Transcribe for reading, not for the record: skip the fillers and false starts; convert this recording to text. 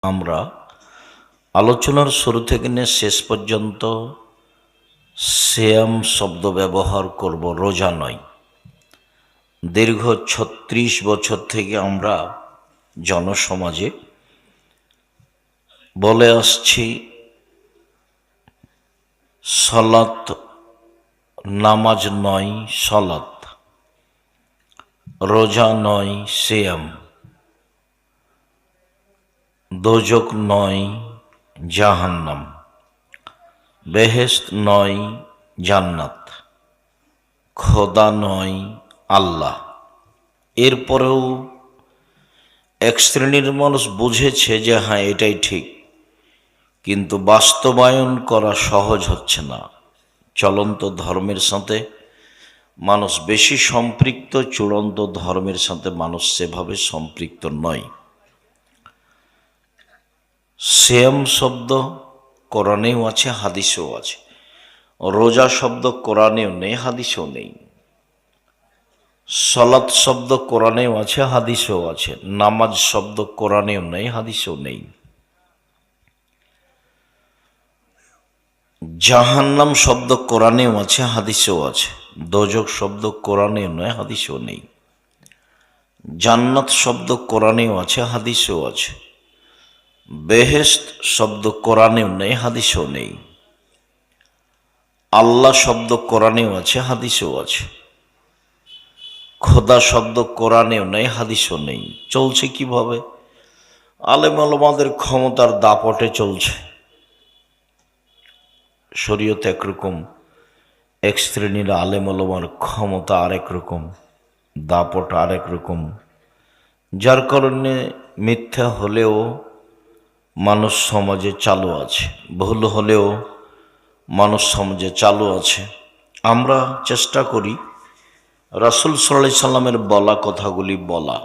আমরা আলোচনার শুরু থেকে নিয়ে শেষ পর্যন্ত সিয়াম শব্দ ব্যবহার করব, রোজা নয়। দীর্ঘ ৩৬ বছর থেকে আমরা জনসমাজে বলে আসছি সলাত নামাজ নয় সলাত, রোজা নয় সিয়াম, দোজক নয় জাহান্নাম, বেহেশত নয় জান্নাত, খোদা নয় আল্লাহ। এরপরেও এক শ্রেণীর মানুষ বুঝেছে যে হ্যাঁ এটাই ঠিক, কিন্তু বাস্তবায়ন করা সহজ হচ্ছে না। চলন্ত ধর্মের সাথে মানুষ বেশি সম্পৃক্ত, চূড়ান্ত ধর্মের সাথে মানুষ সেভাবে সম্পৃক্ত নয়। সিয়াম শব্দ কোরআনেও আছে, হাদিসেও আছে। রোজা শব্দ কোরআনেও নেই, হাদিসেও নেই। সলাত শব্দ কোরআনেও আছে, হাদিসেও আছে। নামাজ শব্দ কোরআনেও নেই, হাদিসেও নেই। জাহান্নাম শব্দ কোরআনেও আছে, হাদিসেও আছে। দোজক শব্দ কোরআনেও নয়, হাদিসেও নেই। জান্নাত শব্দ কোরআনেও আছে, হাদিসেও আছে। বেহেশত শব্দ কোরআনেও নেই, হাদিসেও নেই। আল্লাহ শব্দ কোরআনেও আছে, হাদিসেও আছে। খোদা শব্দ কোরআনেও নেই, হাদিসেও নেই। চলছে কিভাবে? আলেম ওলামাদের ক্ষমতার দাপটে চলছে। শরীয়ত একরকম, এক শ্রেণীর আলেম ওলামার ক্ষমতা আরেক রকম, দাপট আরেক রকম, যার কারণে মিথ্যা হলেও মানুষ সমাজে চালু আছে, ভুল হলেও মানুষ সমাজে চালু আছে। আমরা চেষ্টা করি রাসূল সাল্লাল্লাহু আলাইহি সাল্লামের বলা কথাগুলি বলা।